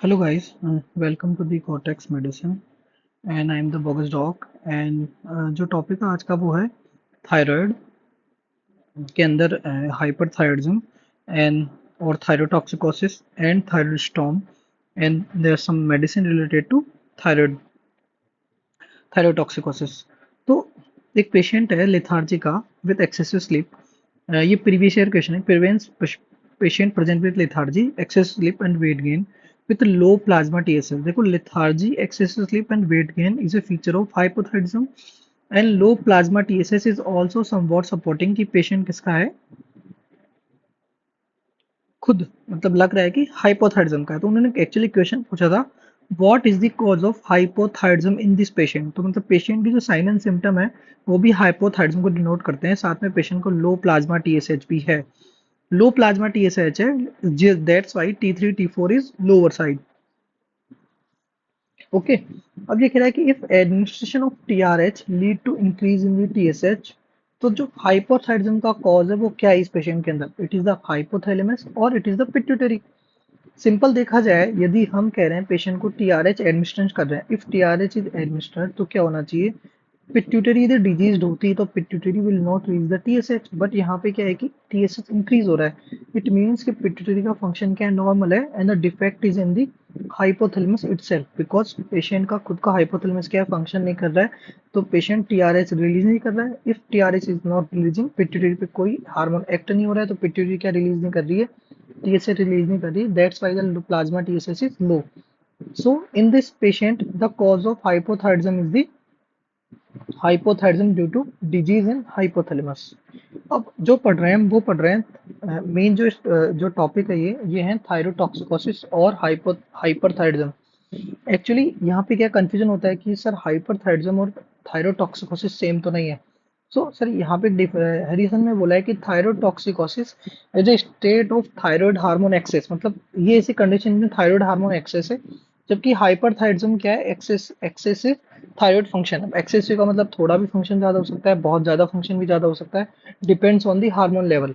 Hello guys, welcome to the Cortex Medicine and I am the Bogus Doc and जो topic है आज का वो है थायराइड के अंदर हाइपरथायरॉइडिज्म एंड और thyrotoxicosis and thyroid storm and there are some medicine related to thyroid thyrotoxicosis. तो एक पेशेंट है लेथार्जी का विद एक्सेसिव स्लीप। ये प्रीवियस ईयर क्वेश्चन है। Prevents patient present with lethargy excessive sleep and weight gain with low plasma TSS। देखो lethargy, excessive sleep and weight gain is a feature of hypothyroidism and low plasma TSS is also somewhat supporting कि patient किसका है, खुद मतलब लग रहा है कि हाइपोथायरिज्म का है। तो उन्होंने एक्चुअली क्वेश्चन पूछा था what is the cause of hypothyroidism in this patient. तो मतलब पेशेंट की जो साइन एंड सिम्टम है वो भी हाइपोथायरिज्म को डिनोट करते हैं। साथ में पेशेंट को लो प्लाज्मा टीएसएच भी है। लो प्लाज्मा टीएसएच है, that's why T3 T4 is lower side. Okay. अब ये कह रहा है कि if administration of TRH lead to increase in the TSH, तो जो हाइपोथायरिज्म का कॉज है वो क्या है इस पेशेंट के अंदर, इट इज द हाइपोथैलेमस और it is the pituitary. Simple देखा जाए, यदि हम कह रहे हैं पेशेंट को टीआरएच एडमिनिस्ट्रेट कर रहे हैं, इफ टीआरएच इज एडमिनिस्ट्रेट तो क्या होना चाहिए, पिट्यूटरी यदि डिजीज होती है तो pituitary will not reach the TSH, but यहाँ पे क्या है कि टीएसएच इंक्रीज हो रहा है। इट मीन्स कि पिट्यूटरी का फंक्शन क्या नॉर्मल है and the defect is in the hypothalamus itself, because patient का खुद का हाइपोथैलेमस क्या है, फंक्शन नहीं कर रहा है। तो पेशेंट टीआरएच रिलीज नहीं कर रहा है। If TRH is not releasing, pituitary पे कोई हार्मोन एक्ट नहीं हो रहा है, तो पिट्यूटरी क्या रिलीज नहीं कर रही है, टीएसएच रिलीज नहीं कर रही है। That's why the plasma TSH is low. So in this patient, the cause of hypothyroidism is the hypothyroidism due to disease in hypothalamus। अब जो पढ़ रहे हैं हम वो पढ़ रहे हैं मेन जो टॉपिक है ये है थायरोटॉक्सिकोसिस और हाइपरथायरिज्म। एक्चुअली यहाँ पे क्या कंफ्यूजन होता है कि सर हाइपरथायरिज्म और थायरोटॉक्सिकोसिस सेम तो नहीं है। सो सर यहाँ पे हैरिसन ने बोला है कि thyrotoxicosis is a state of thyroid hormone excess, मतलब ये ऐसी कंडीशन में थायराइड हार्मोन एक्सेस है। जबकि हाइपरथायरिज्म क्या है, एक्सेसिव थायराइड फंक्शन। अब एक्सेसिव का मतलब थोड़ा भी फंक्शन ज्यादा हो सकता है, बहुत ज्यादा फंक्शन भी ज्यादा हो सकता है, depends on the hormone level.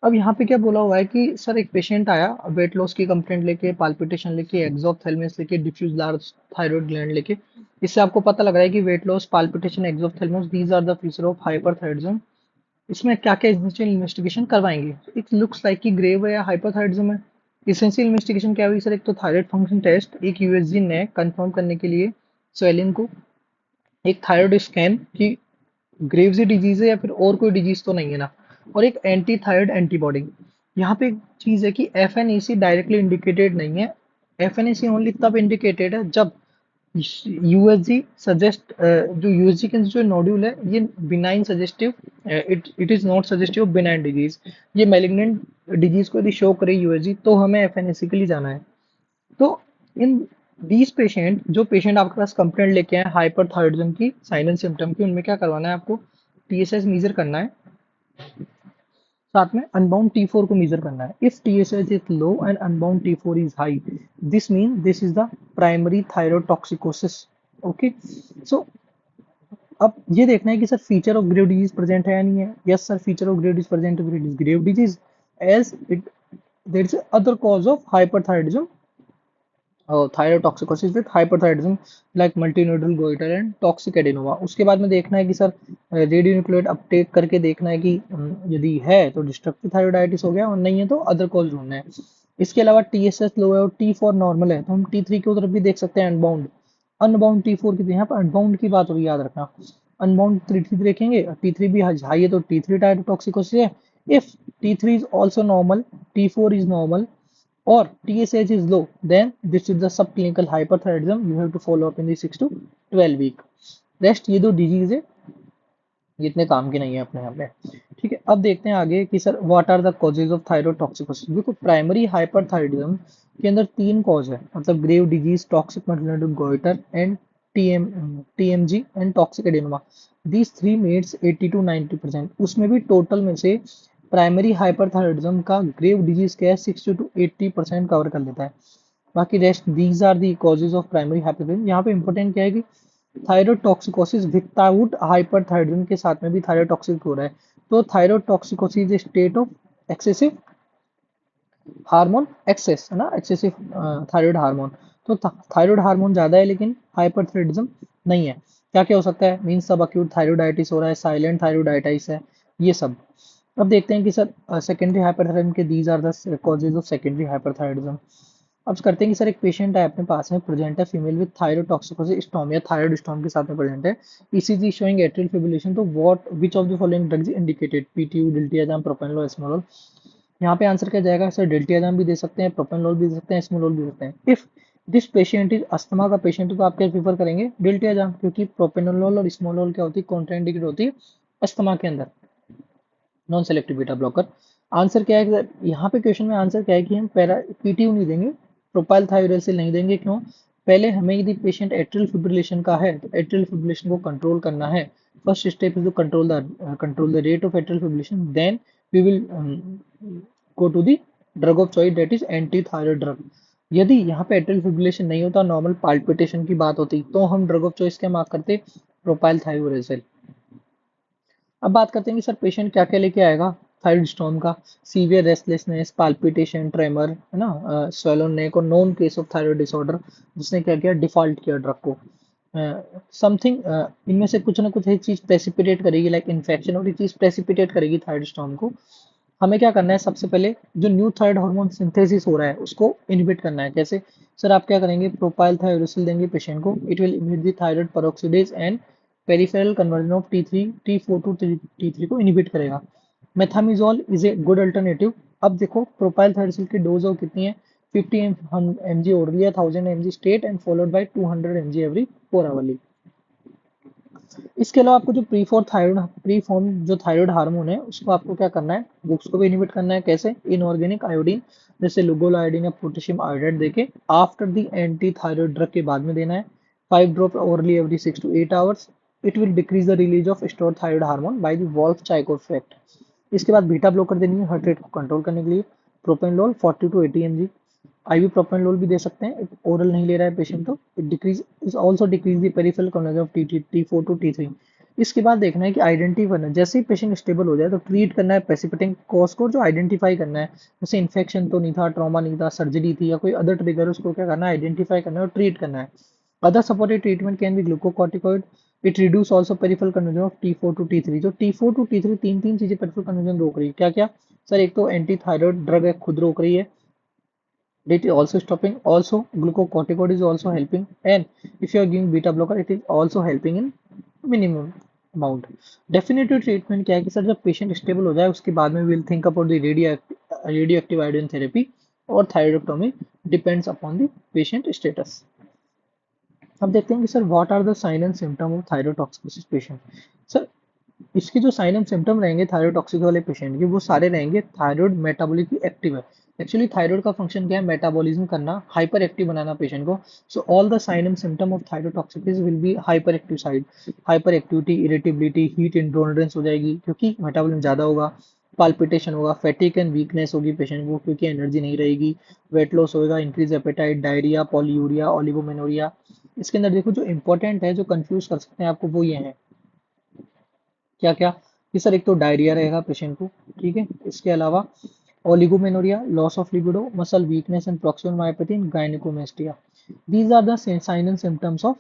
अब यहाँ पे क्या बोला हुआ है कि सर एक पेशेंट आया वेट लॉस की कंप्लेंट लेके, पाल्पिटेशन लेके, एक्सोप्थेलमस लेके, डिफ्यूज लार्ज थायराइड ग्लैंड लेके। इससे आपको पता लग रहा है कि weight loss, palpitation, exophthalmos these are the feature of hyperthyroidism. इसमें क्या क्या इनिशियल इन्वेस्टिगेशन करवाएंगे। इट लुक्स लाइक कि ग्रेव है या हाइपरथायरिज्म है। इसेंशियल इन्वेस्टिगेशन क्या हुई सर, एक तो थायराइड फंक्शन टेस्ट, एक यूएसजी ने कंफर्म करने के लिए स्वेलिंग को, एक थायराइड स्कैन की ग्रेव्स डिजीज है या फिर और कोई डिजीज तो नहीं है ना, और एक एंटी थायराइड एंटीबॉडी। यहाँ पे एक चीज है कि एफएनएसी डायरेक्टली इंडिकेटेड नहीं है। एफएनएसी ओनली तब इंडिकेटेड है जब यूएसजी सजेस्ट, जो यूएसजी के जो नोड्यूल है ये benign suggestive, it is not suggestive of benign disease. ये मैलिग्नेंट डिजीज को यदि शो करे यूएसजी तो हमें एफएनएसी के लिए जाना है। तो इन 20 पेशेंट, जो पेशेंट आपके पास कंप्लेंट लेके आए हाइपरथायरिज्म की साइन एंड सिम्टम की, उनमें क्या करवाना है आपको, टीएसएच मेजर करना है, साथ में अनबाउंड T4 को मेजर करना है। If TSH is low and unbound T4 is high, this mean this is the primary thyrotoxicosis. Okay. So अब ये देखना है कि sir feature of grave disease present है या नहीं है। Yes sir, feature of grave disease present है, Grave disease as it there is other cause of hyperthyroidism, thyrotoxicosis with hyperthyroidism like multinodal goitre and toxic adenoma. उसके बाद में देखना है कि सर रेडियो न्यूक्लियोटाइड अपटेक करके देखना है कि यदि है तो डिस्ट्रक्टिव थायरोइडाइटिस हो गया और नहीं है तो अदर कॉज ढूंढना है। इसके अलावा टीएसएच लो है और T4 नॉर्मल है तो हम T3 की तरफ भी देख सकते हैं, अनबाउंड। अनबाउंड T4 की, यहाँ पर अनबाउंड की बात होगी, याद रखना। अनबाउंड T3 देखेंगे, T3 भी हाई है तो T3 टायरोटॉक्सिकोसिस है। If T3 is also normal, T4 is normal, or TSH is low, then this is the subclinical hyperthyroidism. You have to follow up in the 6 to 12 week. Rest ये दो disease है, ये इतने काम के नहीं है अपने यहाँ पे। ठीक है, अब देखते हैं आगे कि sir what are the causes of thyrotoxicosis. देखो प्राइमरी हाइपरथायरिज्म के अंदर तीन कॉज है, मतलब Grave disease, toxic multinodal goitre and TMG and toxic adenoma. These three made 80 to 90%। उसमें भी टोटल में से प्राइमरी हाइपरथायरिज्म का ग्रेव डिजीज क्या है, 60 to 80% कवर कर लेता है। बाकी rest these are the causes of primary hyperthyroidism. यहाँ पे इंपॉर्टेंट क्या है कि थायरोटॉक्सिकोसिस विदाउट हाइपरथायरिज्म के साथ में भी थायरोटॉक्सिक हो रहा है। तो thyrotoxicosis state of excessive hormone excess है ना, एक्सेसिव थायराइड हार्मोन। तो थायराइड हार्मोन ज्यादा है लेकिन हाइपरथायराइडिज्म नहीं है। क्या क्या हो सकता है, मीन सब अक्यूट थायरोइडाइटिस हो रहा है, साइलेंट थायरोइडाइटिस है, ये सब। अब देखते हैं कि सर सेकेंडरी हाइपरथायराइडिज्म के these are the causes of secondary hyperthyroidism. अब करते हैं कि सर एक पेशेंट है अपने पास में, प्रेजेंट है फीमेल विद थायरोटॉक्सिकोसिस स्टॉम या थायराइड स्टॉम के साथ में प्रेजेंट है, ईसीजी शोइंग एट्रियल फिब्रिलेशन। तो what which of the following drugs indicated, PTU, diltiazem, propranolol, esmolol. यहाँ पे आंसर क्या जाएगा सर, डिल्टियाजाम भी दे सकते हैं, प्रोपेनोल भी दे सकते हैं, एस्मोनोल भी दे सकते हैं। If this patient is asthma का पेशेंट है तो आप क्या प्रीफर करेंगे, डिल्टियाजाम, क्योंकि प्रोपेनोल और स्मोनोल क्या होती है, कॉन्ट्राइंडिकेट होती है अस्थमा के अंदर, non selective beta blocker. Answer क्या है, यहाँ पे क्वेश्चन में आंसर क्या है कि हम पैरा पीटीयू नहीं देंगे, प्रोपाइल थायोरेसिल नहीं देंगे। क्यों, पहले हमें यदि पेशेंट एट्रियल फिब्रिलेशन का है तो एट्रियल फिब्रिलेशन को कंट्रोल करना है। First step is to control the rate of atrial fibrillation, then we will go to the drug of choice, that is anti thyroid drug. यदि यहाँ पे एट्रियल फिब्रिलेशन नहीं होता, नॉर्मल पाल्पिटेशन की बात होती, तो हम ड्रग ऑफ चॉइस क्या मार्क करते, प्रोपाइल थायोरेसिल। अब बात करते हैं कि सर पेशेंट क्या क्या लेके आएगा थायराइड स्टॉर्म का, सीवियर रेस्टलेसनेस, पाल्पिटेशन, ट्रेमर, है ना, स्वेलन नेक और known case of thyroid disorder, जिसने क्या किया, डिफॉल्ट किया ड्रग को। समथिंग इनमें से कुछ ना कुछ एक चीज प्रेसिपिटेट करेगी, लाइक इन्फेक्शन, और ये चीज प्रेसिपिटेट करेगी थायराइड स्टॉर्म को। हमें क्या करना है, सबसे पहले जो न्यू थायराइड हार्मोन सिंथेसिस हो रहा है उसको इनहिबिट करना है। कैसे सर, आप क्या करेंगे, प्रोपाइल थायरोसिल देंगे पेशेंट को, it will inhibit the thyroid peroxidase and peripheral conversion of T3 T4 to T3 को इनहिबिट करेगा। Methimazole is a good alternative. अब देखो प्रोपाइल थायरोसिल की डोज और कितनी है, 50 mg ओरली या 1000 mg state and followed by 200 mg every 4 hourly. इसके अलावा आपको जो प्री फॉर्म जो थायराइड हार्मोन है उसको आपको क्या करना है, उसको भी इनहिबिट करना है। कैसे, इनऑर्गेनिक आयोडीन जैसे लुगोल आयोडीन या पोटेशियम आयोडाइड देके after the anti thyroid drug के बाद में देना है, 5 drop orally every 6 to 8 hours। It will decrease the release of stored thyroid hormone by the Wolff Chaikoff effect. इसके बाद बीटा ब्लॉकर देनी है हार्ट रेट को कंट्रोल करने के लिए, propranolol 40 to 80 mg। IV propranolol भी दे सकते हैं, ओरल नहीं ले रहा है पेशेंट तो it decrease is also decrease the peripheral conversion of T4 to T3। इसके बाद देखना है कि आइडेंटिफाई करना है, जैसे ही पेशेंट स्टेबल हो जाए तो ट्रीट करना है प्रेसिपिटेटिंग कॉज को, जो आइडेंटिफाई करना है, जैसे इन्फेक्शन तो नहीं था, ट्रॉमा नहीं था, सर्जरी थी या कोई अदर ट्रिगर, उसको क्या करना है, आइडेंटिफाई करना है और ट्रीट करना है। Other supported treatment can be glucocorticoid, it reduce also peripheral conversion of T4 to T3। जो T4 to T3 तीन तीन चीजें पेरिफेरल कन्वर्जन रोक रही है, क्या क्या सर, एक तो एंटी थायराइड ड्रग है खुद रोक रही है, it is also stopping, also glucocorticoid is also helping, and if you are giving beta blocker it is also helping in minimum amount। definitive treatment क्या है कि सर जब पेशेंट स्टेबल हो जाए उसके बाद में will think about the radioactive iodine therapy और thyroidectomy, depends upon the patient status. अब देखते हैं कि sir what are the sign and symptom of thyrotoxicosis patient. Sir इसके जो साइन एंड सिम्टम रहेंगे थायरोटॉक्सिक वाले पेशेंट के, वो सारे रहेंगे थायराइड मेटाबॉलिकली एक्टिव है। एक्चुअली थायराइड का फंक्शन क्या है, मेटाबॉलिज्म करना, हाइपर एक्टिव बनाना पेशेंट को। So all the sign and symptom of thyrotoxicosis will be hyper active side, hyper activity, irritability, heat intolerance हो जाएगी क्योंकि मेटाबॉलिज्म ज्यादा होगा, पाल्पिटेशन होगा, फैटिक एंड वीकनेस होगी पेशेंट को क्योंकि एनर्जी नहीं रहेगी, वेट लॉस होगा, increase appetite, diarrhoea, polyuria, oligomenorrhoea. इसके अंदर देखो जो इंपॉर्टेंट है, जो कंफ्यूज कर सकते हैं आपको, वो ये है क्या क्या, कि सर एक तो डायरिया रहेगा पेशेंट को, ठीक है, इसके अलावा oligomenorrhoea, loss of libido, muscle weakness and proximal myopathy and gynaecomastia. These are the sign and symptoms of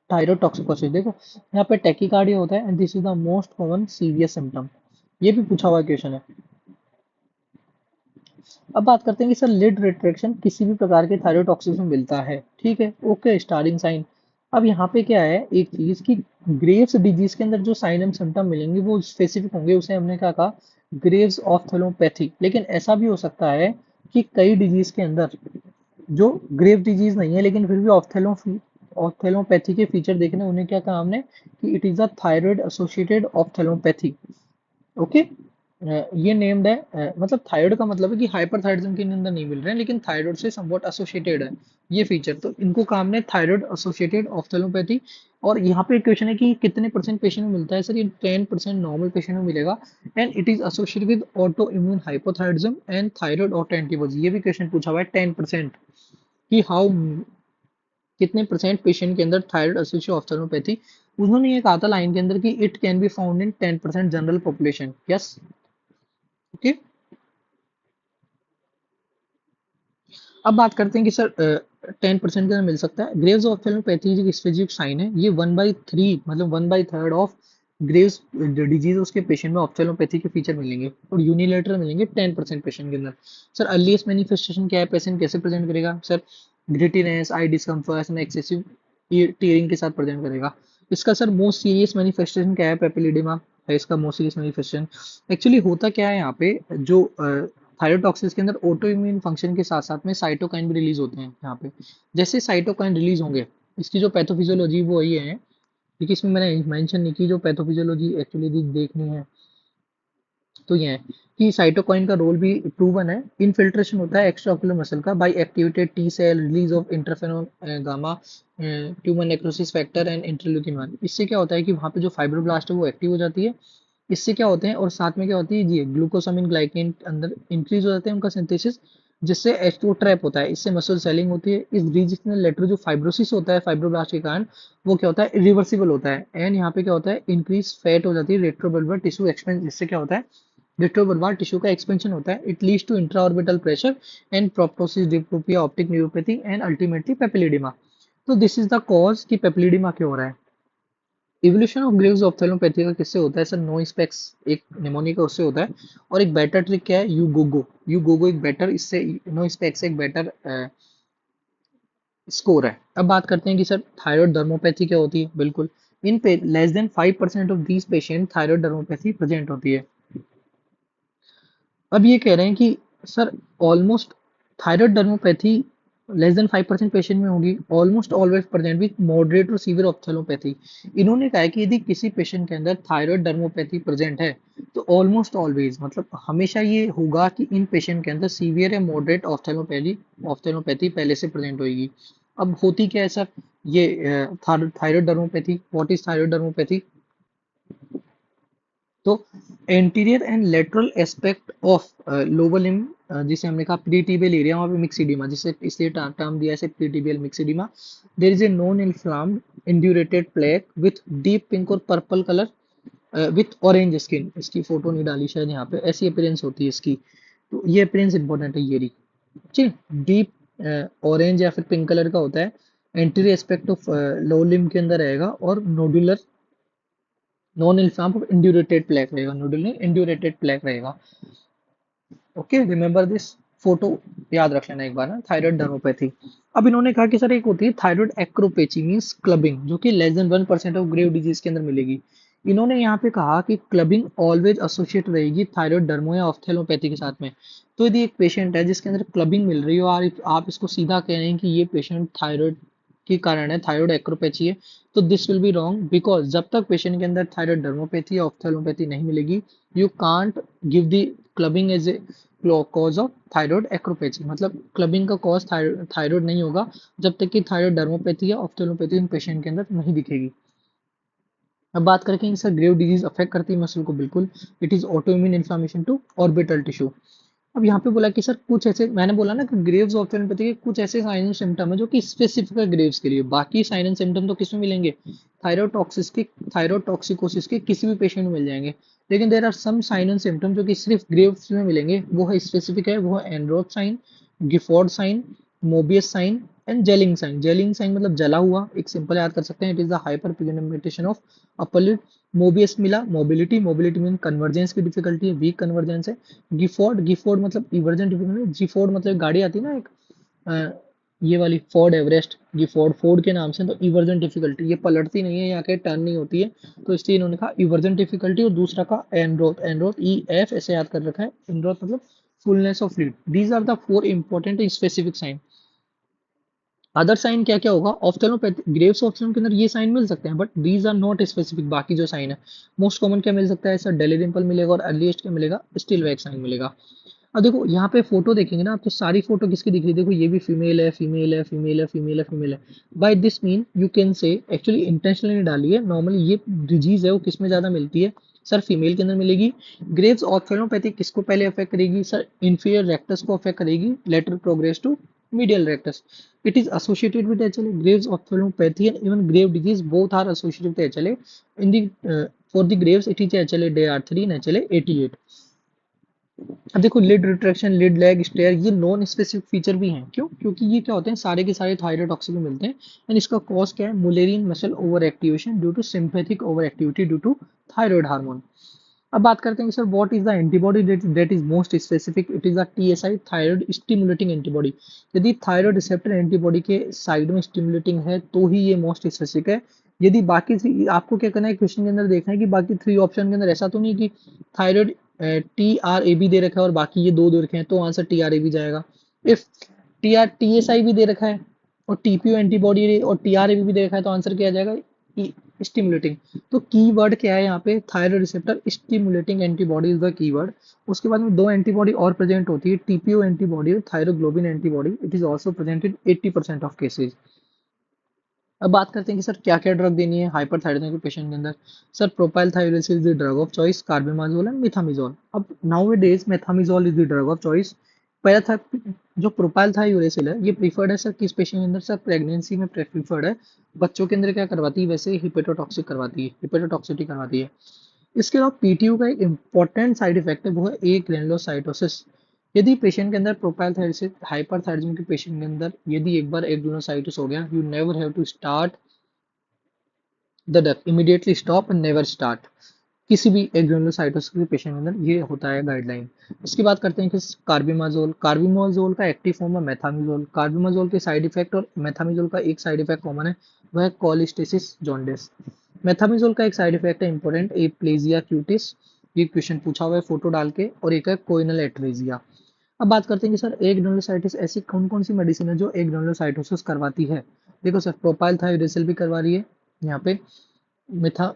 thyrotoxicosis. देखो यहाँ पे टैकीकार्डिया होता है and this is the most common सीवियस सिम्टम, ये भी पूछा हुआ क्वेश्चन है। अब बात करते हैं कि सर लिड रिट्रैक्शन किसी भी प्रकार के थायरोटॉक्सिस में मिलता है, ठीक है, ओके, स्टार्टिंग साइन। अब यहाँ पे क्या है एक चीज कि ग्रेव्स डिजीज के अंदर जो साइन एंड सिम्टम मिलेंगे वो स्पेसिफिक होंगे, उसे हमने क्या कहा, ग्रेव्स ऑफ्थेलोपैथी। लेकिन ऐसा भी हो सकता है कि कई डिजीज के अंदर जो ग्रेव डिजीज नहीं है लेकिन फिर भी ऑफ्थेलोपैथी के फीचर देखने, उन्हें क्या कहा हमने, कि it is a thyroid associated ophthalmopathy. Okay, ये नेम्ड है, मतलब थायराइड का मतलब है कि हाइपरथायराइडिज्म के अंदर नहीं मिल रहे हैं लेकिन थायराइड से समवॉट एसोसिएटेड है ये फीचर, तो इनको कहा हमने थायराइड एसोसिएटेड ऑफ्थेलोपैथी। और यहाँ पे एक क्वेश्चन है कि कितने परसेंट पेशेंट में मिलता है, सर ये 10% नॉर्मल पेशेंट में मिलेगा, and it is associated with auto immune hypothyroidism and thyroid auto antibody. ये भी क्वेश्चन पूछा हुआ है 10%, कि हाउ कितने परसेंट पेशेंट के अंदर थायराइड एसोसिएटेड ऑफ्थेलोपैथी। उन्होंने ये कहा था लाइन के अंदर कि it can be found in 10% general population. Yes, okay. अब बात करते हैं कि सर 10% के अंदर मिल सकता है। ग्रेव्स ऑप्थेल्मोपैथी एक स्पेसिफिक साइन है, ये 1/3 मतलब 1/3 ऑफ ग्रेव्स डिजीज उसके पेशेंट में ऑप्थेल्मोपैथी के फीचर मिलेंगे और यूनिलेटरल मिलेंगे 10% पेशेंट के अंदर। सर अर्लीस्ट मैनिफेस्टेशन क्या है, पेशेंट कैसे प्रेजेंट करेगा? Sir grittiness, I discomfort and excessive tearing के साथ प्रेजेंट करेगा। इसका सर मोस्ट सीरियस मैनिफेस्टेशन क्या है? पेपिलिडिमा है इसका मोस्ट सीरियस मैनिफेस्टेशन। एक्चुअली होता क्या है यहाँ पे, जो थायरोटॉक्सिस के अंदर ऑटो इम्यून फंक्शन के साथ साथ में साइटोकाइन भी रिलीज होते हैं यहाँ पे। जैसे साइटोकाइन रिलीज होंगे, इसकी जो पैथोफिजियोलॉजी वो वही है, क्योंकि इसमें मैंने मेंशन नहीं की, जो पैथोफिजियोलॉजी एक्चुअली देखनी है तो ये है कि साइटोकाइन का रोल भी प्रूवन है। इनफिल्ट्रेशन होता है एक्स्ट्राओकुलर मसल का by activated T cell, release of interferon gamma, tumour necrosis factor and interleukin 1। इससे क्या होता है कि वहाँ पे जो फाइब्रोब्लास्ट है वो एक्टिव हो जाती है। इससे क्या होते हैं, और साथ में क्या होती है जी, ग्लूकोसामिन ग्लाइकेन अंदर इंक्रीज हो जाते हैं उनका सिंथेसिस, जिससे H2 ट्रैप होता है, इससे मसल सेलिंग होती है। इस रीजनल लेटर जो फाइब्रोसिस होता है फाइब्रोब्लास्ट के कारण, वो क्या होता है, इरिवर्सिबल होता है। एंड यहाँ पे क्या होता है, इंक्रीज फैट हो जाती है, रेट्रोबल्बर टिश्यू एक्सपेंस, जिससे क्या होता है, रेट्रोबल्बार टिश्यू का एक्सपेंशन होता है। It leads to intraorbital pressure and proptosis, diplopia, optic neuropathy and ultimately papilloedema. तो दिस इज द कॉज कि पेपिलिडिमा क्यों हो रहा है। इवोल्यूशन ऑफ ग्रेव्स ऑप्थेल्मोपैथी का किससे होता है? सर नो स्पेक्स एक निमोनिया का उससे होता है। और एक बेटर ट्रिक क्या है, यू गोगो एक बेटर, इससे नो स्पेक्स एक बेटर स्कोर है। अब बात करते हैं कि सर थायराइड डर्मोपैथी क्या होती है। बिल्कुल, इन पे less than 5% of these patient thyroid dermopathy present होती है। अब ये कह रहे हैं कि sir almost thyroid dermopathy less than 5% patient में होगी, almost always present with moderate और सीवियर ऑप्थेल्मोपैथी। इन्होंने कहा है कि यदि किसी पेशेंट के अंदर थायराइड डर्मोपैथी प्रेजेंट है तो ऑलमोस्ट ऑलवेज मतलब हमेशा ये होगा कि इन पेशेंट के अंदर सीवियर या मॉडरेट ऑप्थेल्मोपैथी ऑप्थेल्मोपैथी पहले से प्रेजेंट होगी। अब होती क्या है सर, ये थायराइड डर्मोपैथी, व्हाट इज थायराइड डर्मोपैथी? तो anterior and lateral aspect of lower limb, जिसे हमने कहा प्रीटिबियल एरिया, वहाँ पे मिक्सिडिमा, जिसे इसलिए टर्म दिया है pretibial myxoedema. There is a non inflamed indurated plaque with deep pink और purple colour with orange skin. इसकी फोटो नहीं डाली शायद यहाँ पे, ऐसी अपीयरेंस होती है इसकी। तो ये अपीयरेंस इंपॉर्टेंट है, ये रही। ठीक, डीप ऑरेंज या फिर पिंक कलर का होता है। Anterior aspect of lower limb के अंदर रहेगा और नोडुलर नॉन इन्फ्लाम इंड्यूरेटेड प्लेक रहेगा, नोडल नहीं इंड्यूरेटेड प्लेक रहेगा। ओके, रिमेंबर दिस फोटो, याद रख लेना एक बार ना, थायराइड डर्मोपैथी। अब इन्होंने कहा कि सर एक होती है थायराइड एक्रोपैथी मींस क्लबिंग, जो कि less than 1% of grave disease के अंदर मिलेगी। इन्होंने यहाँ पे कहा कि क्लबिंग ऑलवेज एसोसिएट रहेगी थायराइड डर्मो या ऑप्थेल्मोपैथी के साथ में। तो यदि एक पेशेंट है जिसके अंदर क्लबिंग मिल रही हो और आप इसको सीधा कह रहे हैं कि ये पेशेंट थायराइड के कारण है, थायराइड एक्रोपैथी है, तो this will be wrong, because जब तक पेशेंट के अंदर थायराइड डर्मोपैथी या ऑप्थेल्मोपैथी नहीं मिलेगी, you can't give the clubbing as a cause of thyroid acropathy. मतलब क्लबिंग का कॉज थायराइड नहीं होगा जब तक कि थायराइड डर्मोपैथी या ऑप्थेल्मोपैथी इन पेशेंट के अंदर नहीं दिखेगी। अब बात करके सर ग्रेव डिजीज अफेक्ट करती है मसल को, बिल्कुल। It is auto immune inflammation to orbital tissue. अब यहाँ पे बोला कि सर कुछ ऐसे, मैंने बोला ना कि ग्रेव्स ऑप्थेल्मोपैथी के कुछ ऐसे साइन एंड सिम्टम है जो कि स्पेसिफिक है ग्रेव्स के लिए, बाकी साइन एंड सिम्टम तो किसमें मिलेंगे, थायरोटॉक्सिस के, थायरोटॉक्सिकोसिस के किसी भी पेशेंट में मिल जाएंगे। लेकिन there are some sign and symptom जो कि सिर्फ ग्रेव्स में मिलेंगे, वो है स्पेसिफिक है, वो है Enroth sign, Gifford sign, Mobius sign and Jellinek sign. Jellinek sign मतलब जला हुआ, एक सिंपल याद कर सकते हैं, it is the hyper pigmentation of upper lid. Mobius मिला मोबिलिटी, मोबिलिटी मीन कन्वर्जेंस की डिफिकल्टी है, वीक कन्वर्जेंस है। गिफोर्ड, गिफोर्ड मतलब इवर्जेंट डिफिकल्टी, जीफोर्ड मतलब गाड़ी आती है ना एक, अ, ये वाली फोर्ड एवरेस्ट, गिफोर्ड फोर्ड के नाम से, तो इवर्जेंट डिफिकल्टी, ये पलटती नहीं है, यहाँ के टर्न नहीं होती है, तो इसलिए इन्होंने कहा इवर्जेंट डिफिकल्टी। और दूसरा का एंड्रोथ, एंड्रोथ ई एफ ऐसे याद कर रखा है, एंड्रोथ मतलब fullness of fluid. These are the four important specific sign. Other sign क्या क्या होगा, ऑफ्थेल्मोपैथी ग्रेव्स ऑप्शन के अंदर ये साइन मिल सकते हैं, but these are not specific. बाकी जो साइन है मोस्ट कॉमन क्या मिल सकता है सर, डेली डिंपल मिलेगा और अर्लीस्ट क्या मिलेगा, स्टिल वैक्स साइन मिलेगा। अब देखो यहाँ पे फोटो देखेंगे ना आप, तो सारी फोटो किसकी दिख रही है, देखो ये भी फीमेल है, फीमेल है, फीमेल है, फीमेल है, फीमेल है। By this mean you can say, actually intentionally नहीं डाली है, नॉर्मली ये डिजीज है वो किस में ज्यादा मिलती है सर, फीमेल के अंदर मिलेगी। ग्रेव्स ऑप्थेल्मोपैथी किसको पहले अफेक्ट करेगी सर, इंफीरियर रेक्टस को अफेक्ट करेगी, later progress to medial rectus. It is associated with HLA. Graves ophthalmopathy and even grave disease both are associated with HLA. In the for the graves, it is HLA-DR3 and HLA-88. अब देखो lid retraction, lid lag, stare, ये non specific feature भी हैं। क्यों? क्योंकि ये क्या होते हैं, सारे के सारे थायरोटॉक्सिक में मिलते हैं। एंड इसका कॉज क्या है, Mullerian muscle over activation due to sympathetic over activity due to thyroid hormone. अब बात करते हैं कि sir what is the antibody that is most specific. It is the TSI, thyroid stimulating antibody. यदि thyroid receptor antibody के side में stimulating है तो ही ये मोस्ट स्पेसिफिक है। यदि बाकी आपको क्या करना है, क्वेश्चन के अंदर देखना है कि बाकी 3 ऑप्शन के अंदर ऐसा तो नहीं कि thyroid T R A B दे रखा है और बाकी ये 2 दे रखे हैं, तो answer T R A B जाएगा। इफ टी एस आई भी दे रखा है और टीपीओ एंटीबॉडी और टी आर ए बी भी दे रखा है, तो आंसर क्या आ जाएगा, स्टिमुलेटिंग। तो कीवर्ड क्या है यहाँ पे, thyroid receptor stimulating antibody is the keyword. उसके बाद में 2 एंटीबॉडी और प्रेजेंट होती है, टीपीओ एंटीबॉडी और thyroglobulin antibody. It is also present in 80% of cases. अब बात करते हैं कि सर क्या क्या ड्रग देनी है हाइपरथायराइडिज्म के पेशेंट के अंदर। Sir propyl thiouracil is the drug of choice, carbimazole and methimazole. अब now days methimazole is the drug of choice. पहला था जो प्रोपाइल थायरोसिल है, ये प्रीफर्ड है सर किस पेशेंट के अंदर, सर प्रेगनेंसी में प्रीफर्ड है। बच्चों के अंदर क्या करवाती है, वैसे हिपेटोटॉक्सिक करवाती है, हिपेटोटॉक्सिटी करवाती है। इसके अलावा पीटीयू का एक इंपॉर्टेंट साइड इफेक्ट है, वो है ए ग्रेनुलोसाइटोसिस। यदि पेशेंट के अंदर प्रोपाइल थायरोसिस, हाइपरथायरिज्म के पेशेंट के अंदर यदि एक बार एक ग्रेनुलोसाइटिस हो गया, you never have to start the drug, immediately stop and never start. किसी भी एग्रेनुलोसाइटोसिस के पेशेंट के अंदर ये होता है गाइडलाइन। इसकी बात करते हैं कि कार्बिमाजोल, कार्बिमाजोल का एक्टिव फॉर्म है मेथामिजोल। कार्बिमाजोल के साइड इफेक्ट और मेथामिजोल का एक साइड इफेक्ट कॉमन है, वह है कोलिस्टेसिस जॉन्डिस। मेथामिजोल का एक साइड इफेक्ट है इंपॉर्टेंट, एप्लेजिया क्यूटिस, ये क्वेश्चन पूछा हुआ है फोटो डाल के, और एक है कोइनल एट्रेजिया। अब बात करते हैं कि सर एक ग्रेनुलोसाइटिस ऐसी कौन कौन सी मेडिसिन है जो एक ग्रेनुलोसाइटोसिस करवाती है। देखो सर प्रोपाइल थायरोसिल भी करवा रही है यहाँ पे, मिथा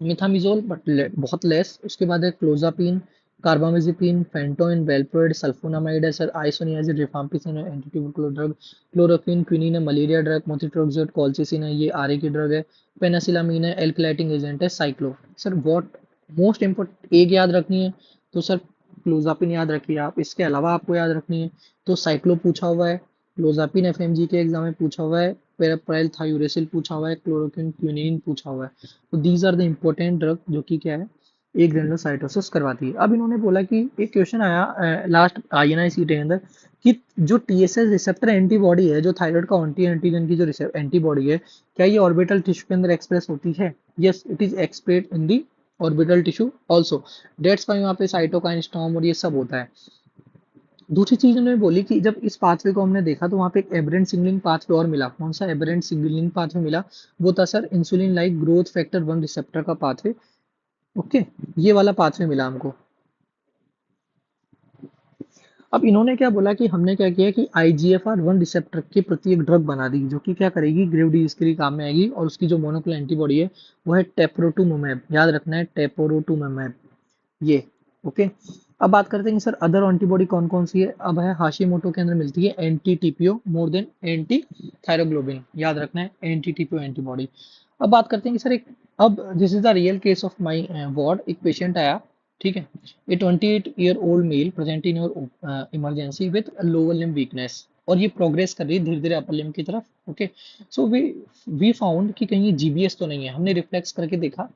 मिथामिजोल बट बहुत लेस। उसके बाद है क्लोजापिन, कार्बामेजिपिन, फेंटोइन, वेलप्रोइड, सल्फोनामाइड है सर, आइसोनियाजिड, रिफाम्पिसिन है एंटीट्यूबरकुलर ड्रग, क्लोरोक्विन, क्विनिन है मलेरिया ड्रग, मोथिट्रोक्सोड, कॉलचिसिन है ये आरए की ड्रग है, पेनासिलामीन है एल्कलाइटिंग एजेंट है, cyclo. Sir what most important एक याद रखनी है तो सर क्लोजापिन याद रखिए आप। इसके अलावा आपको याद रखनी है तो साइक्लो पूछा हुआ है, क्लोजापिन एफएमजी के एग्जाम में पूछा हुआ है, पेराप्राइल थायोरेसिल पूछा हुआ है, क्लोरोक्विन क्विनिन पूछा हुआ है। तो these are the important drug जो कि क्या है, एक ग्रेनुलोसाइटोसिस करवाती है। अब इन्होंने बोला कि एक क्वेश्चन आया लास्ट आईएनआईसी के अंदर कि जो टीएसएच रिसेप्टर एंटीबॉडी है, जो थायराइड का एंटी एंटीजन की जो एंटीबॉडी है, क्या ये ऑर्बिटल टिश्यू के अंदर एक्सप्रेस होती है? Yes, it is express in the orbital tissue also. That's why वहाँ पे साइटोकाइन स्टॉर्म और ये सब होता है। दूसरी चीज उन्होंने बोली कि जब इस पाथवे को हमने देखा तो वहाँ पे एक एबरेंट सिग्नलिंग पाथवे और मिला। कौन सा एबरेंट सिग्नलिंग पाथवे मिला? वो था sir insulin like growth factor 1 receptor का पाथवे। ओके, ये वाला पाथवे मिला हमको। अब इन्होंने क्या बोला कि हमने क्या किया कि IGFR1 रिसेप्टर के प्रति एक ड्रग बना दी जो कि क्या करेगी, ग्रेव डिजीज के लिए काम में आएगी, और उसकी जो मोनोक्लोनल एंटीबॉडी है वो है टेप्रोटुमैब। याद रखना है टेप्रोटुमैब ये। ओके, अब बात करते हैं कि सर अदर एंटीबॉडी कौन कौन सी है। अब है हाशिमोटो के अंदर मिलती है anti TPO more than anti thyroglobulin, याद रखना है एंटी टीपीओ एंटीबॉडी। अब बात करते हैं कि सर एक, अब this is the real case of my ward. एक पेशेंट आया, ठीक है, a 28-year-old male present in your emergency with lower limb weakness, और ये प्रोग्रेस कर रही है धीरे धीरे अपर लिम्ब की तरफ। ओके, सो वी फाउंड कि कहीं जीबीएस तो नहीं है। हमने रिफ्लेक्स करके देखा,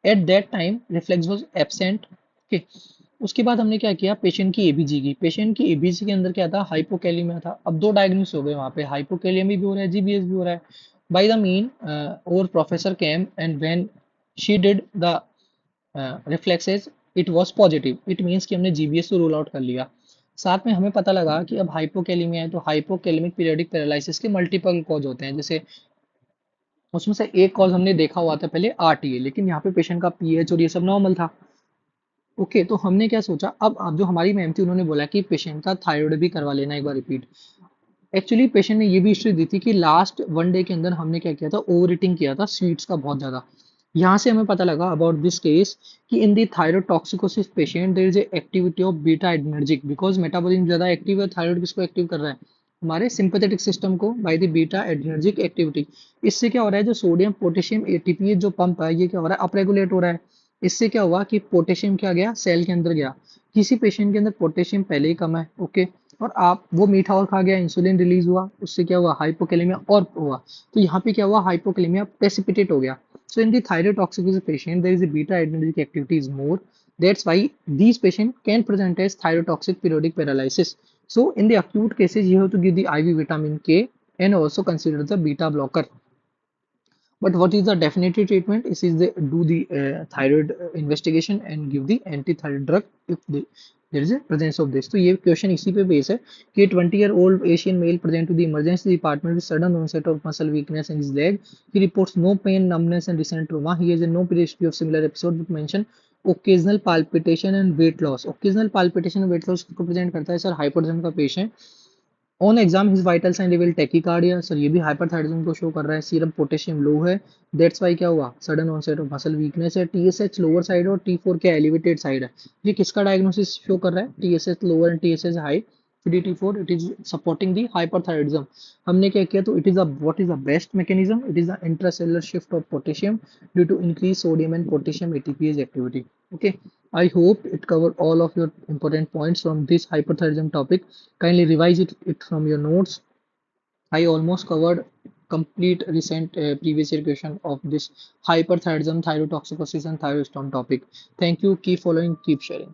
at that time reflex was absent. Okay, उसके बाद हमने क्या किया, पेशेंट की एबीजी की। पेशेंट की एबीजी के अंदर क्या था, हाइपोकैलिमिया था। अब 2 डायग्नोस हो गए वहाँ पे, हाइपोकैलिमिया भी हो रहा है, जीबीएस भी हो रहा है। बाय द मीन और professor came and when she did the reflexes it was positive, it means कि हमने जीबीएस को रूल आउट कर लिया। साथ में हमें पता लगा कि अब हाइपोकैलिमिया है तो हाइपोकैलिमिक पीरियोडिक पैरालिसिस के मल्टीपल कॉज होते हैं। जैसे उसमें से एक कॉज हमने देखा हुआ था पहले आरटीए, लेकिन यहाँ पे पेशेंट का पीएच और ये सब नॉर्मल था। ओके, तो हमने क्या सोचा, अब जो हमारी मैम थी उन्होंने बोला कि पेशेंट का थायराइड भी करवा लेना एक बार रिपीट। एक्चुअली पेशेंट ने ये भी हिस्ट्री दी थी कि लास्ट 1 डे के अंदर हमने क्या किया था, ओवर ईटिंग किया था स्वीट्स का बहुत ज्यादा। यहाँ से हमें पता लगा अबाउट दिस केस कि in the thyroid toxicosis patient there is a activity of beta adrenergic, because metabolism ज्यादा एक्टिव है। थायराइड किसको एक्टिव कर रहा है, हमारे सिंपैथेटिक सिस्टम को, by the beta adrenergic activity. इससे क्या हो रहा है, जो सोडियम पोटेशियम एटीपी जो पंप है ये क्या हो रहा है, अपरेगुलेट हो रहा है। इससे क्या हुआ कि पोटेशियम क्या गया, सेल के अंदर गया। किसी पेशेंट के अंदर पोटेशियम पहले ही कम है, ओके, और आप वो मीठा और खा गया, इंसुलिन रिलीज हुआ, उससे क्या हुआ, हाइपोकैलेमिया और हुआ। तो यहाँ पे क्या हुआ, हाइपोकैलेमिया प्रेसिपिटेट हो गया। So in the thyroid toxicosis patient, there is a beta adrenergic activity is more. That's why these patients can present as thyrotoxic periodic paralysis. So in the acute cases, you have to give the IV vitamin K and also consider the beta blocker. But what is the definitive treatment? Is they do the thyroid investigation and give the anti-thyroid drug if there is a presence of this. तो ये question इसी पे base है कि 20-year-old Asian male present to the emergency department with sudden onset of muscle weakness in his leg. He reports no pain, numbness, and recent trauma. He has a no history of similar episode but mention occasional palpitation and weight loss. Occasional palpitation and weight loss को present करता है sir hypotension का patient on exam his vital sign reveal tachycardia sir ये भी हाइपरथायरिज्म को show कर रहा है सीरम पोटेशियम लो है दैट्स वाई क्या हुआ sudden onset of muscle weakness है टीएसएच लोअर साइड और टी4 क्या एलिवेटेड साइड है ये किसका डायग्नोसिस शो कर रहा है TSH lower and TSH high टी4 it is supporting the hyperthyroidism हमने क्या किया तो it is a what is the best mechanism it is the intracellular shift of potassium due to increase sodium and potassium ATPase activity okay I hope it covered all of your important points from this hyperthyroidism topic. Kindly revise it from your notes. I almost covered complete recent previous year question of this hyperthyroidism, thyrotoxicosis, and thyroid storm topic. Thank you. Keep following, keep sharing.